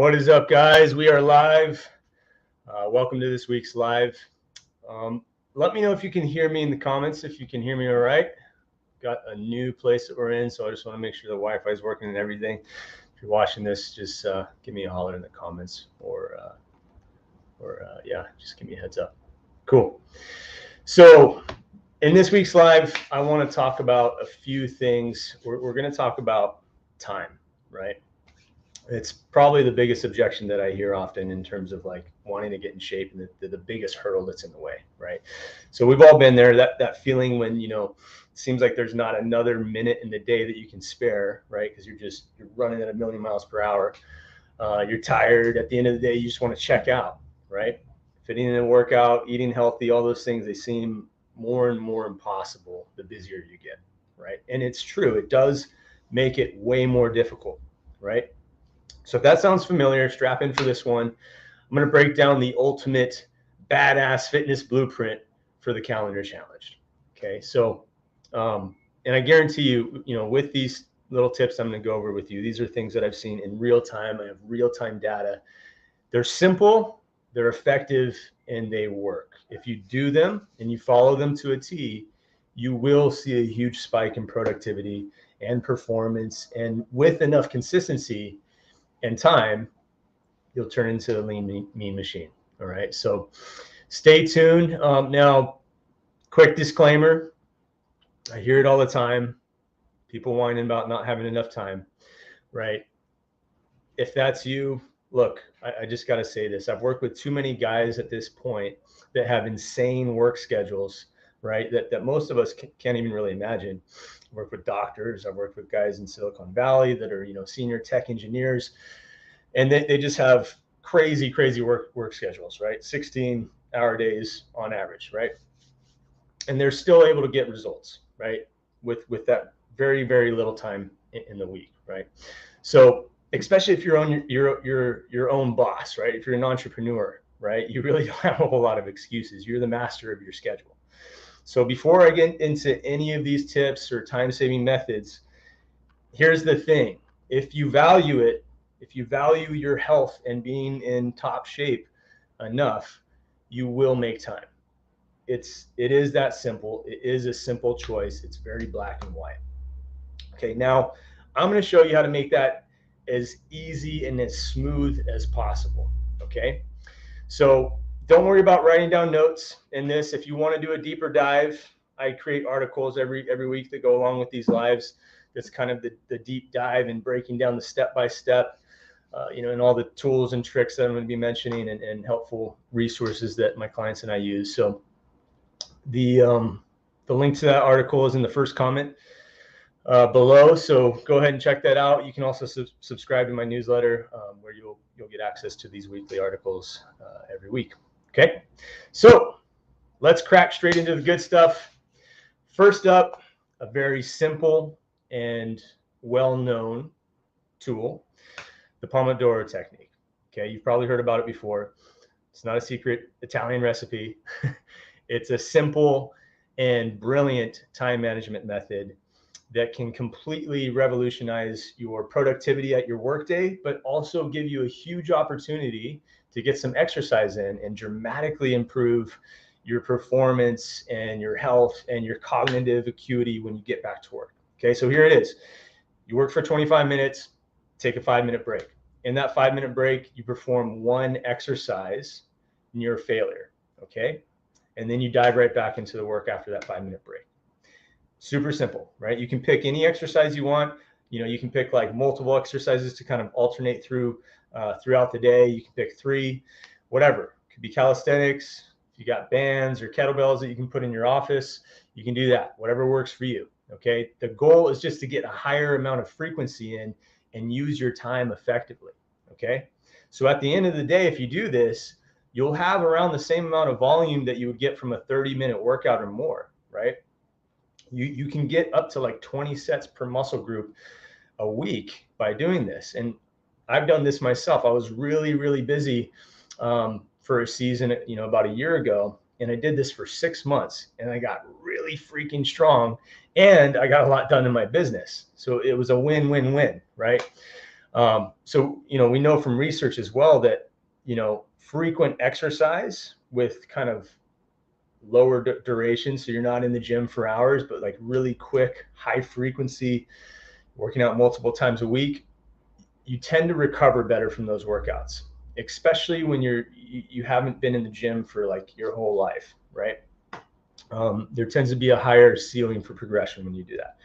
What is up, guys? We are live. Welcome to this week's live. Let me know if you can hear me in the comments, if you can hear me all right. Got a new place that we're in, so I just want to make sure the Wi-Fi is working and everything. If you're watching this, just give me a holler in the comments or just give me a heads up. Cool. So in this week's live, I want to talk about a few things. We're going to talk about time, right? It's probably the biggest objection that I hear often in terms of like wanting to get in shape, and the biggest hurdle that's in the way, right? So we've all been there, that feeling when, it seems like there's not another minute in the day that you can spare, right? Because you're running at 1,000,000 miles per hour. You're tired. At the end of the day, you just want to check out, right? Fitting in a workout, eating healthy, all those things, they seem more and more impossible the busier you get, right? And it's true. It does make it way more difficult, right? So if that sounds familiar, strap in for this one. I'm going to break down the ultimate badass fitness blueprint for the calendar challenge. Okay. So, and I guarantee you, with these little tips I'm going to go over with you, these are things that I've seen in real time. I have real-time data. They're simple, they're effective, and they work. If you do them and you follow them to a T, you will see a huge spike in productivity and performance. And with enough consistency and time, you'll turn into a lean, mean machine. All right. So stay tuned. Now, quick disclaimer. I hear it all the time. People whining about not having enough time, right? If that's you, look, I just got to say this. I've worked with too many guys at this point that have insane work schedules, right? That most of us can't even really imagine. I work with doctors. I've worked with guys in Silicon Valley that are, senior tech engineers, and they just have crazy work schedules, right? 16-hour days on average, right? And they're still able to get results, right? With that very, very little time in the week, right? So especially if you're on your own boss, right? If you're an entrepreneur, right? You really don't have a whole lot of excuses. You're the master of your schedule. So before I get into any of these tips or time-saving methods, here's the thing. If you value it, if you value your health and being in top shape enough, you will make time. It is that simple. It is a simple choice. It's very black and white. Okay, now I'm going to show you how to make that as easy and as smooth as possible. Okay, so don't worry about writing down notes in this. If you want to do a deeper dive, I create articles every week that go along with these lives. That's kind of the deep dive and breaking down the step-by-step, and all the tools and tricks that I'm going to be mentioning and helpful resources that my clients and I use. So the link to that article is in the first comment below. So go ahead and check that out. You can also subscribe to my newsletter where you'll get access to these weekly articles every week. Okay, so let's crack straight into the good stuff. First up, a very simple and well-known tool, the Pomodoro technique. Okay, you've probably heard about it before. It's not a secret Italian recipe. It's a simple and brilliant time management method that can completely revolutionize your productivity at your workday, but also give you a huge opportunity to get some exercise in and dramatically improve your performance and your health and your cognitive acuity when you get back to work. Okay, so here it is. You work for 25 minutes, take a 5-minute break. In that 5-minute break, you perform one exercise and you're a failure, okay? And then you dive right back into the work after that 5-minute break. Super simple, right? You can pick any exercise you want. You can pick like multiple exercises to kind of alternate throughout the day. You can pick 3, whatever. It could be calisthenics. If you got bands or kettlebells that you can put in your office, you can do that, whatever works for you, okay? The goal is just to get a higher amount of frequency in and use your time effectively, okay? So at the end of the day, if you do this, you'll have around the same amount of volume that you would get from a 30-minute workout or more, right? You can get up to like 20 sets per muscle group a week by doing this. And I've done this myself. I was really, really busy for a season, about a year ago. And I did this for 6 months and I got really freaking strong and I got a lot done in my business. So it was a win-win-win, right? So, we know from research as well that, frequent exercise with kind of lower duration. So you're not in the gym for hours, but like really quick, high frequency, working out multiple times a week, you tend to recover better from those workouts, especially when you haven't been in the gym for like your whole life, right? There tends to be a higher ceiling for progression when you do that.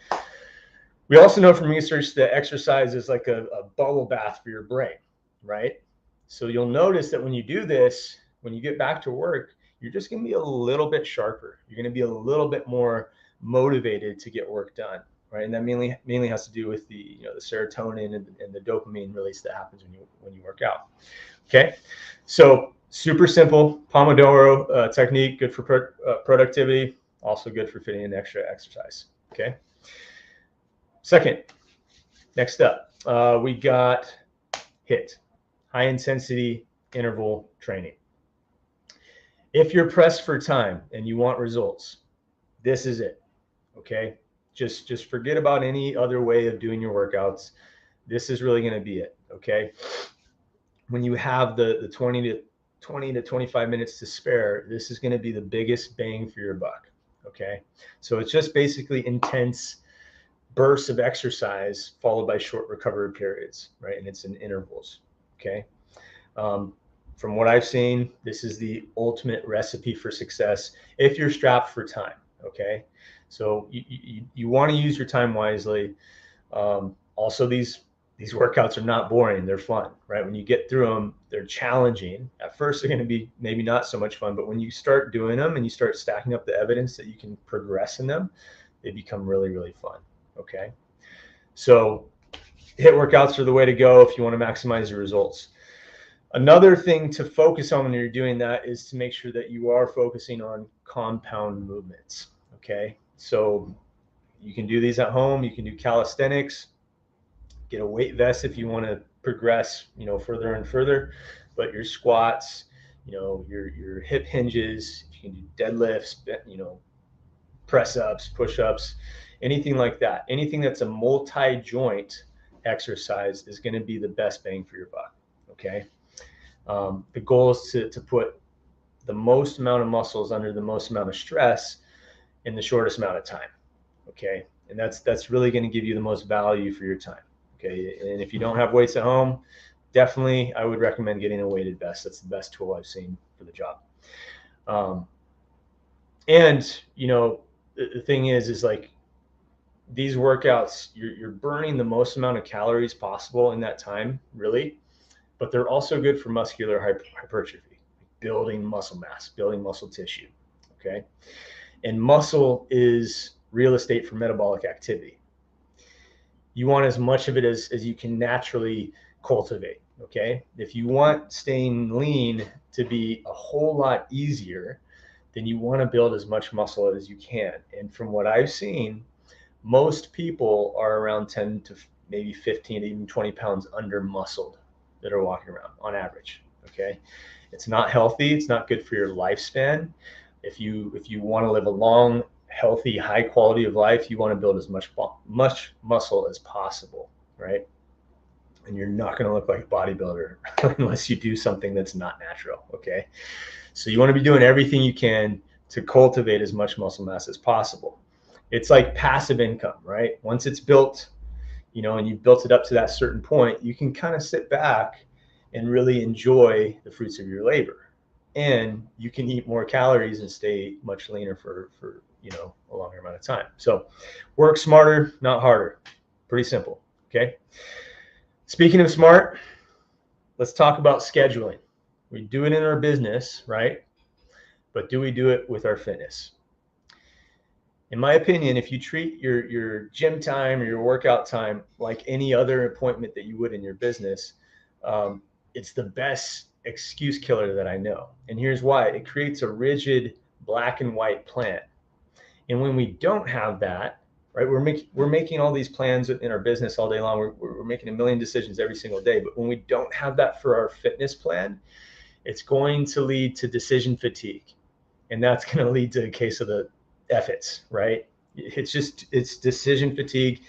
We also know from research that exercise is like a bubble bath for your brain, right? So you'll notice that when you do this, when you get back to work, you're just going to be a little bit sharper. You're going to be a little bit more motivated to get work done, right? And that mainly has to do with the the serotonin and the dopamine release that happens when you work out. Okay, so super simple Pomodoro technique, good for productivity, also good for fitting in extra exercise. Okay. Second, next up, we got HIIT, high intensity interval training. If you're pressed for time and you want results, this is it. Okay, just forget about any other way of doing your workouts. This is really going to be it. Okay, when you have the 20 to 25 minutes to spare, this is going to be the biggest bang for your buck. Okay, so it's just basically intense bursts of exercise followed by short recovery periods, right? And it's in intervals. Okay. From what I've seen, this is the ultimate recipe for success if you're strapped for time. Okay. So you want to use your time wisely. Also, these workouts are not boring. They're fun, right? When you get through them, they're challenging. At first, they're going to be maybe not so much fun, but when you start doing them and you start stacking up the evidence that you can progress in them, they become really, really fun. Okay. So HIIT workouts are the way to go if you want to maximize your results. Another thing to focus on when you're doing that is to make sure that you are focusing on compound movements. Okay. So you can do these at home. You can do calisthenics, get a weight vest if you want to progress, further and further, but your squats, your hip hinges, you can do deadlifts, press ups, push ups, anything like that. Anything that's a multi-joint exercise is going to be the best bang for your buck. Okay. The goal is to put the most amount of muscles under the most amount of stress in the shortest amount of time. Okay. And that's really going to give you the most value for your time. Okay. And if you don't have weights at home, definitely I would recommend getting a weighted vest. That's the best tool I've seen for the job. And the thing is like these workouts, you're burning the most amount of calories possible in that time, really, but they're also good for muscular hypertrophy, building muscle mass, building muscle tissue. Okay. And muscle is real estate for metabolic activity. You want as much of it as you can naturally cultivate. Okay. If you want staying lean to be a whole lot easier, then you want to build as much muscle as you can. And from what I've seen, most people are around 10 to maybe 15, even 20 pounds under muscled that are walking around on average. Okay. It's not healthy. It's not good for your lifespan. If you want to live a long, healthy, high quality of life, you want to build as much muscle as possible, right? And you're not going to look like a bodybuilder unless you do something that's not natural. Okay. So you want to be doing everything you can to cultivate as much muscle mass as possible. It's like passive income, right? Once it's built, and you've built it up to that certain point, you can kind of sit back and really enjoy the fruits of your labor. And you can eat more calories and stay much leaner for a longer amount of time. So work smarter, not harder. Pretty simple. Okay. Speaking of smart, let's talk about scheduling. We do it in our business, right? But do we do it with our fitness? In my opinion, if you treat your gym time or your workout time like any other appointment that you would in your business, it's the best excuse killer that I know. And here's why. It creates a rigid black and white plan. And when we don't have that, right, we're making all these plans in our business all day long. We're making a million decisions every single day. But when we don't have that for our fitness plan, it's going to lead to decision fatigue. And that's going to lead to a case of the F-its, right? It's decision fatigue.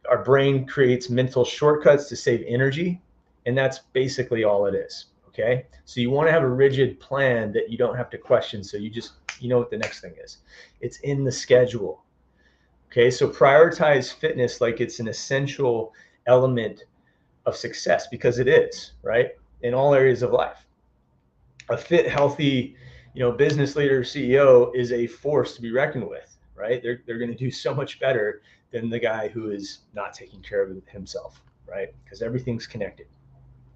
our brain creates mental shortcuts to save energy, and that's basically all it is. Okay, so you want to have a rigid plan that you don't have to question, so you know what the next thing is. It's in the schedule. Okay, so prioritize fitness like it's an essential element of success, because it is, right? In all areas of life. A fit, healthy, business leader, CEO is a force to be reckoned with, right? They're going to do so much better than the guy who is not taking care of himself, right? Because everything's connected.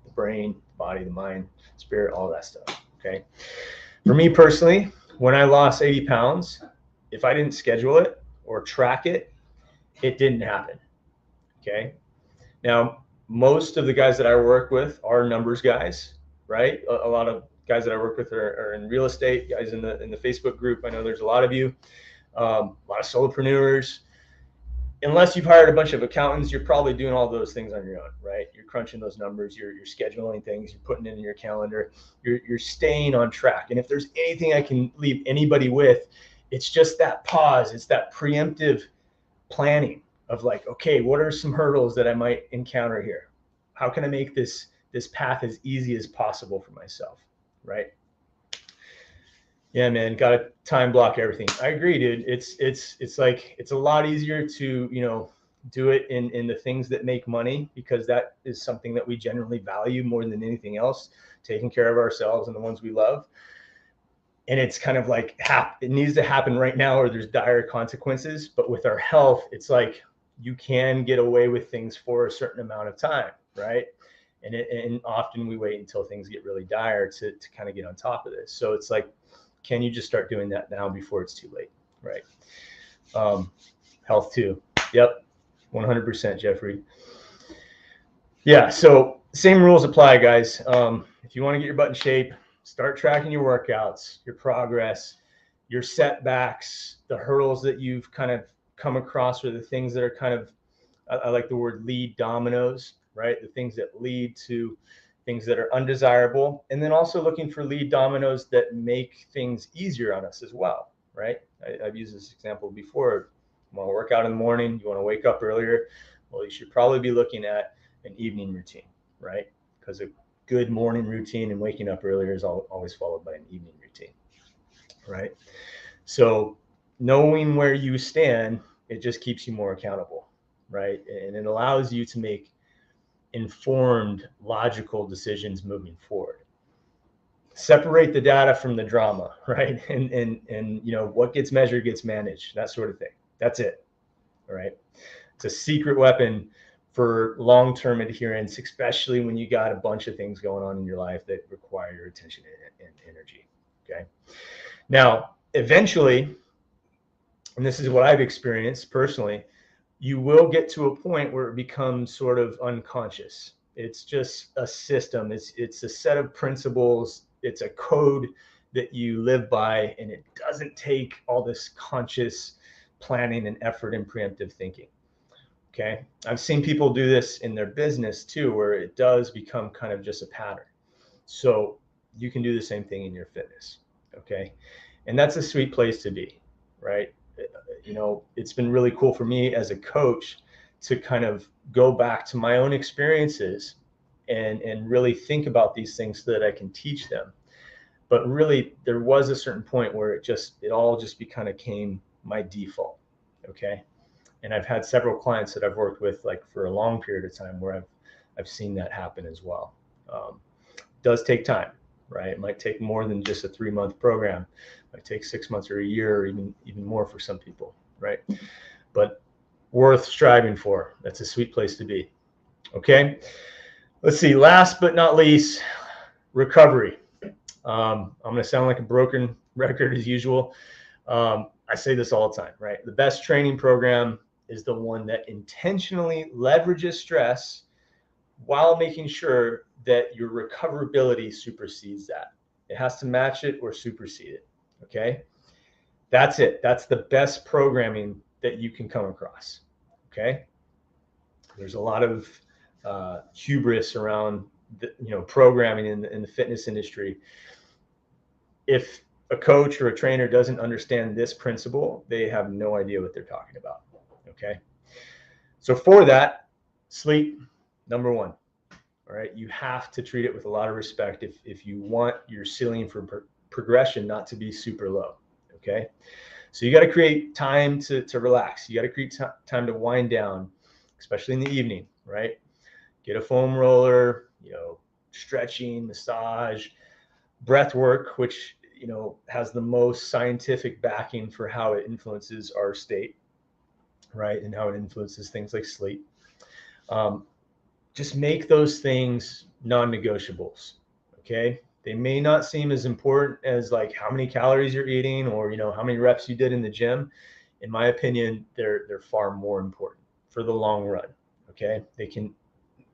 The brain, the body, the mind, spirit, all that stuff. Okay. For me personally, when I lost 80 pounds, if I didn't schedule it or track it, it didn't happen. Okay. Now, most of the guys that I work with are numbers guys, right? A lot of guys that I work with are in real estate, guys in the Facebook group. I know there's a lot of you, a lot of solopreneurs. Unless you've hired a bunch of accountants, you're probably doing all those things on your own, right? You're crunching those numbers, you're scheduling things, you're putting it in your calendar, you're staying on track. And if there's anything I can leave anybody with, it's just that pause. It's that preemptive planning of like, okay, what are some hurdles that I might encounter here? How can I make this path as easy as possible for myself, right? Yeah, man, got to time block everything. I agree, dude. It's like, it's a lot easier to, do it in the things that make money, because that is something that we generally value more than anything else, taking care of ourselves and the ones we love. And it's kind of like, it needs to happen right now or there's dire consequences. But with our health, it's like you can get away with things for a certain amount of time, right? And often we wait until things get really dire to kind of get on top of this. So it's like, can you just start doing that now before it's too late, right? Health too. Yep, 100%, Jeffrey. Yeah, so same rules apply, guys. If you want to get your butt in shape, start tracking your workouts, your progress, your setbacks, the hurdles that you've kind of come across, or the things that are kind of, I like the word lead dominoes, right? The things that lead to things that are undesirable, and then also looking for lead dominoes that make things easier on us as well, right? I've used this example before. You want to work out in the morning, you want to wake up earlier, well, you should probably be looking at an evening routine, right? Because a good morning routine and waking up earlier is always followed by an evening routine, right? So knowing where you stand, it just keeps you more accountable, right? And it allows you to make informed, logical decisions moving forward. Separate the data from the drama, right? And what gets measured gets managed, that sort of thing. That's it. All right. It's a secret weapon for long-term adherence, especially when you got a bunch of things going on in your life that require your attention and energy. Okay. Now, eventually, and this is what I've experienced personally, you will get to a point where it becomes sort of unconscious. It's just a system. It's a set of principles. It's a code that you live by, and it doesn't take all this conscious planning and effort and preemptive thinking. Okay. I've seen people do this in their business too, where it does become kind of just a pattern. So you can do the same thing in your fitness. Okay. And that's a sweet place to be, right? It's been really cool for me as a coach to kind of go back to my own experiences and really think about these things so that I can teach them. But really, there was a certain point where it all just kind of became my default. Okay. And I've had several clients that I've worked with like for a long period of time where I've seen that happen as well. It does take time, right? It might take more than just a 3-month program. It might take 6 months or a year, or even more for some people, right? But worth striving for. That's a sweet place to be. Okay. Let's see. Last but not least, recovery. I'm going to sound like a broken record as usual. I say this all the time, right? The best training program is the one that intentionally leverages stress while making sure that your recoverability supersedes that. It has to match it or supersede it. Okay. That's it. That's the best programming that you can come across. Okay. There's a lot of hubris around programming in the fitness industry. If a coach or a trainer doesn't understand this principle, they have no idea what they're talking about. Okay. So for that, sleep, number one. All right, you have to treat it with a lot of respect if you want your ceiling for progression not to be super low. Okay, so you got to create time to relax. You got to create time to wind down, especially in the evening. Right, get a foam roller. Stretching, massage, breath work, which has the most scientific backing for how it influences our state, right, and how it influences things like sleep. Just make those things non-negotiables. Okay, they may not seem as important as like how many calories you're eating or how many reps you did in the gym. In my opinion, they're far more important for the long run. Okay, they can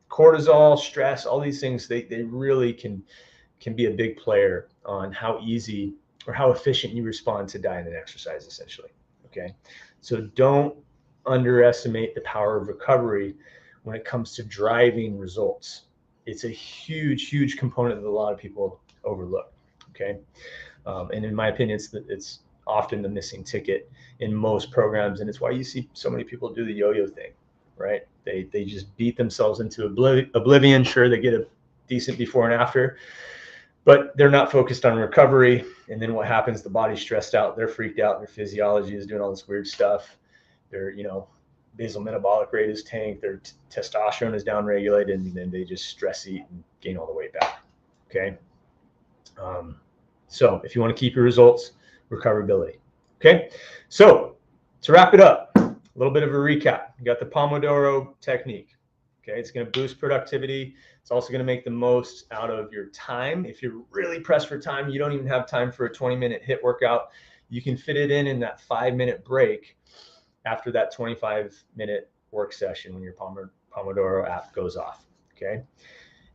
cortisol, stress, all these things, they really can be a big player on how easy or how efficient you respond to diet and exercise, essentially. Okay, so don't underestimate the power of recovery when it comes to driving results. It's a huge component that a lot of people overlook. Okay, and in my opinion, it's often the missing ticket in most programs, and it's why you see so many people do the yo-yo thing, right? They just beat themselves into oblivion. Sure, they get a decent before and after, but they're not focused on recovery. And then what happens? The body's stressed out, they're freaked out, their physiology is doing all this weird stuff. Their basal metabolic rate is tanked, their testosterone is downregulated, and then they just stress eat and gain all the weight back. Okay. So if you want to keep your results, recoverability. Okay. So to wrap it up, a little bit of a recap. You got the Pomodoro technique. Okay. It's going to boost productivity. It's also going to make the most out of your time. If you're really pressed for time, you don't even have time for a 20-minute HIIT workout. You can fit it in that 5-minute break after that 25-minute work session when your Pomodoro app goes off. Okay.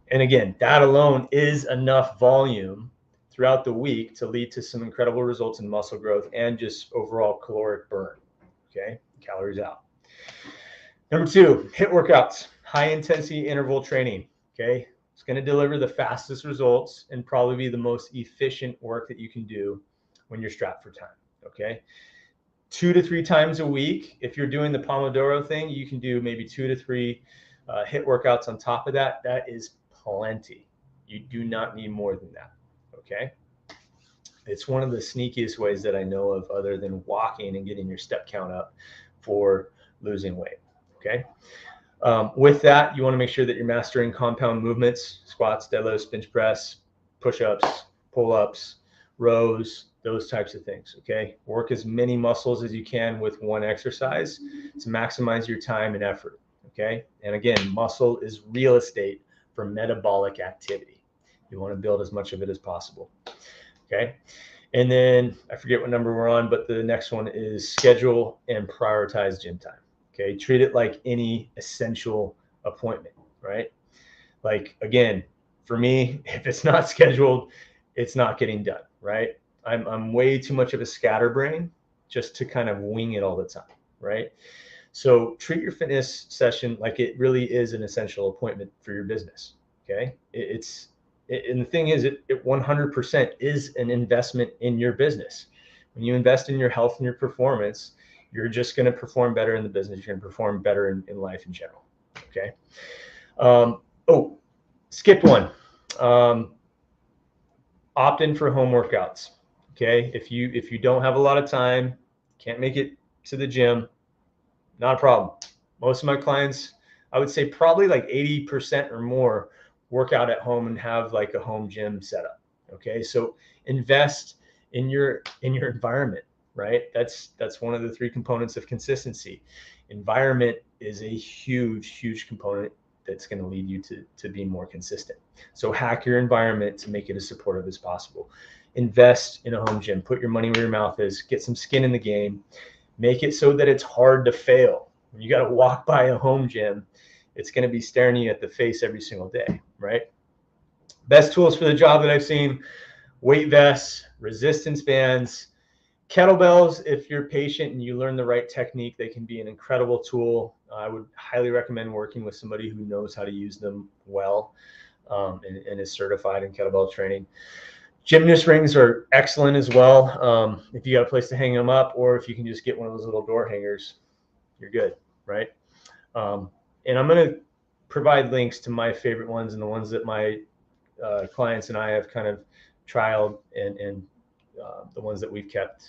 And again, that alone is enough volume throughout the week to lead to some incredible results in muscle growth and just overall caloric burn. Okay. Calories out. Number 2, HIIT workouts, high intensity interval training. Okay. It's going to deliver the fastest results and probably be the most efficient work that you can do when you're strapped for time. Okay. 2 to 3 times a week. If you're doing the Pomodoro thing, you can do maybe 2 to 3 HIIT workouts on top of that. That is plenty. You do not need more than that. Okay. It's one of the sneakiest ways that I know of, other than walking and getting your step count up, for losing weight. Okay. With that, you want to make sure that you're mastering compound movements: squats, deadlifts, bench press, push-ups, pull-ups, rows, those types of things. Okay. Work as many muscles as you can with one exercise to maximize your time and effort. Okay. And again, muscle is real estate for metabolic activity. You want to build as much of it as possible. Okay. And then I forget what number we're on, but the next one is schedule and prioritize gym time. Okay. Treat it like any essential appointment, right? Like, again, for me, if it's not scheduled, it's not getting done, right? I'm way too much of a scatterbrain just to kind of wing it all the time, right? So treat your fitness session like it really is an essential appointment for your business. Okay. And the thing is, it 100% is an investment in your business. When you invest in your health and your performance, you're just going to perform better in the business. You're going to perform better in life in general. Okay. Skipped one. Opt in for home workouts. Okay. If you don't have a lot of time, can't make it to the gym, not a problem. Most of my clients, I would say probably like 80% or more, work out at home and have like a home gym setup. Okay. So invest in your environment, right? That's one of the 3 components of consistency. Environment is a huge component that's going to lead you to be more consistent. So hack your environment to make it as supportive as possible. Invest in a home gym, put your money where your mouth is, get some skin in the game, make it so that it's hard to fail. When you got to walk by a home gym, it's going to be staring you at the face every single day, right? Best tools for the job that I've seen: weight vests, resistance bands, kettlebells. If you're patient and you learn the right technique, they can be an incredible tool. I would highly recommend working with somebody who knows how to use them well, and is certified in kettlebell training. Gymnast rings are excellent as well. If you got a place to hang them up, or if you can just get one of those little door hangers, you're good, right? And I'm going to provide links to my favorite ones and the ones that my clients and I have kind of trialed, and the ones that we've kept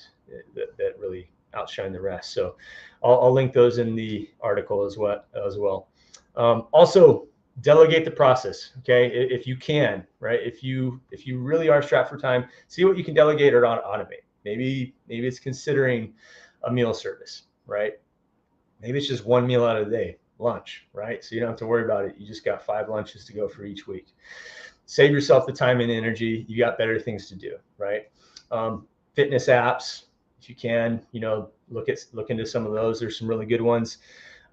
that really outshine the rest. So I'll link those in the article as well. Also, delegate the process. Okay, if you can, right? If you really are strapped for time, see what you can delegate or automate. Maybe it's considering a meal service, right? Maybe it's just one meal out of the day, lunch, right? So you don't have to worry about it. You just got 5 lunches to go for each week. Save yourself the time and energy. You got better things to do, right? Fitness apps, if you can, look into some of those. There's some really good ones.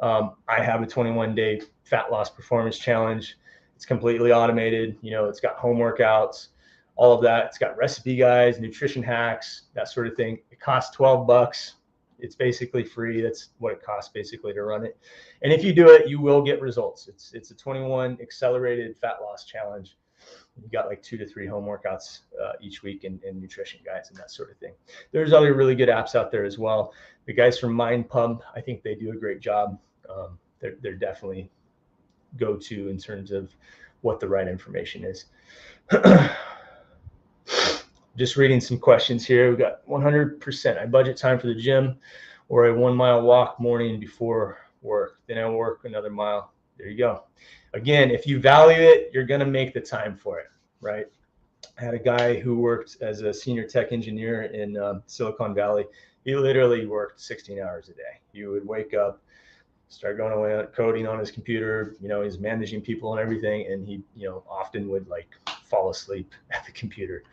I have a 21-day fat loss performance challenge. It's completely automated. It's got home workouts, all of that. It's got recipe guides, nutrition hacks, that sort of thing. It costs $12. It's basically free. That's what it costs basically to run it. And if you do it, you will get results. It's a 21 accelerated fat loss challenge. You got like 2 to 3 home workouts each week, and nutrition guides and that sort of thing. There's other really good apps out there as well. The guys from Mind Pump, I think they do a great job. They're definitely go-to in terms of what the right information is. Just reading some questions here. We got 100%. I budget time for the gym or a 1 mile walk morning before work. Then I work another mile. There you go. Again, if you value it, you're going to make the time for it, right? I had a guy who worked as a senior tech engineer in Silicon Valley. He literally worked 16 hours a day. He would wake up, start going away coding on his computer. He's managing people and everything, and he, often would like fall asleep at the computer.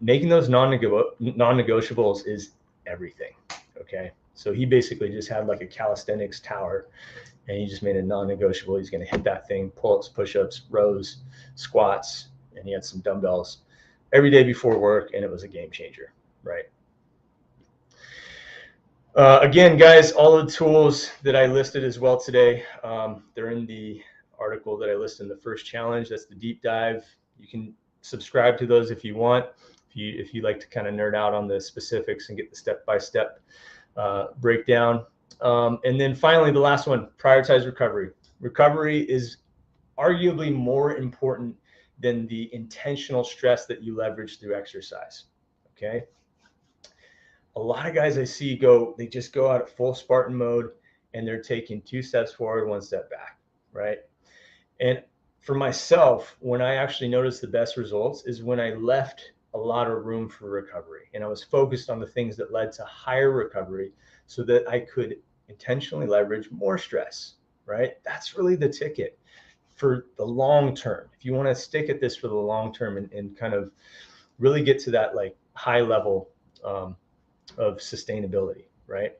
Making those non-negotiables is everything. Okay, so he basically just had like a calisthenics tower, and he just made a non-negotiable. He's going to hit that thing, pull-ups, push-ups, rows, squats, and he had some dumbbells every day before work, and it was a game changer, right? Again, guys, all of the tools that I listed as well today, they're in the article that I listed in the first challenge. That's the deep dive. You can subscribe to those if you want. If you like to kind of nerd out on the specifics and get the step-by-step breakdown. And then finally, the last one, prioritize recovery. Recovery is arguably more important than the intentional stress that you leverage through exercise. Okay. A lot of guys I see they just go out at full Spartan mode, and they're taking 2 steps forward, 1 step back, right? And for myself, when I actually noticed the best results is when I left a lot of room for recovery, and I was focused on the things that led to higher recovery so that I could intentionally leverage more stress, right? That's really the ticket for the long term. If you want to stick at this for the long term and kind of really get to that like high level of sustainability, right?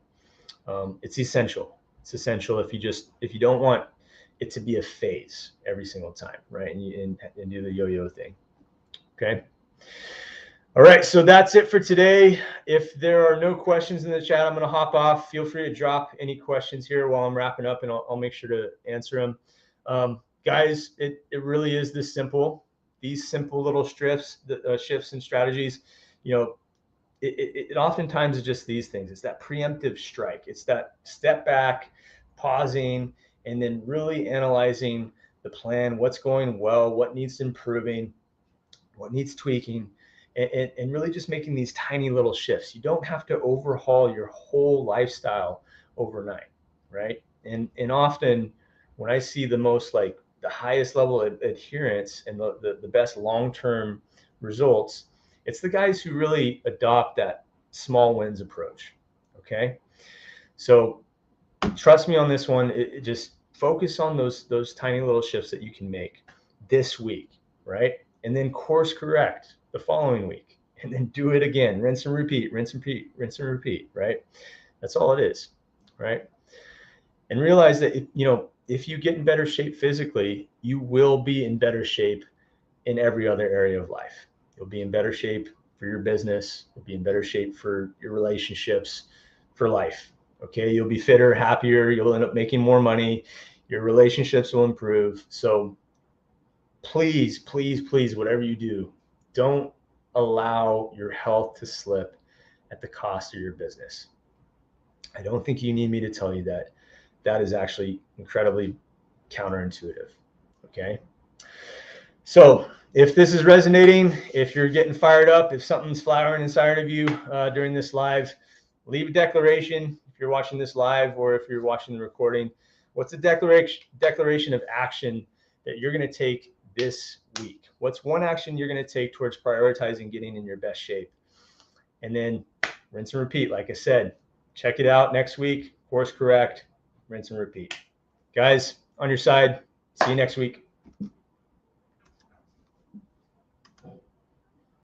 It's essential. It's essential if you don't want it to be a phase every single time, right? And do the yo-yo thing. Okay. All right, so that's it for today. If there are no questions in the chat, I'm going to hop off. Feel free to drop any questions here while I'm wrapping up, and I'll make sure to answer them. Guys, it really is this simple. These simple little shifts and strategies, it oftentimes is just these things. It's that preemptive strike. It's that step back, pausing, and then really analyzing the plan, what's going well, what needs improving, what needs tweaking, and really just making these tiny little shifts. You don't have to overhaul your whole lifestyle overnight, right? And often when I see the most like the highest level of adherence and the best long-term results, it's the guys who really adopt that small wins approach. Okay. So trust me on this one. It just focus on those tiny little shifts that you can make this week, right? And then course correct the following week, and then do it again. Rinse and repeat, rinse and repeat, rinse and repeat, right? That's all it is, right? And realize that if you get in better shape physically, you will be in better shape in every other area of life. You'll be in better shape for your business. You'll be in better shape for your relationships, for life. Okay. You'll be fitter, happier. You'll end up making more money. Your relationships will improve. So please, please, please, whatever you do, don't allow your health to slip at the cost of your business. I don't think you need me to tell you that. that is actually incredibly counterintuitive. Okay. So if this is resonating, if you're getting fired up, if something's flowering inside of you during this live, leave a declaration. If you're watching this live or if you're watching the recording, what's the declaration of action that you're going to take this week? What's one action you're going to take towards prioritizing getting in your best shape? And then rinse and repeat. Like I said, check it out next week, course correct, rinse and repeat. Guys, on your side. See you next week.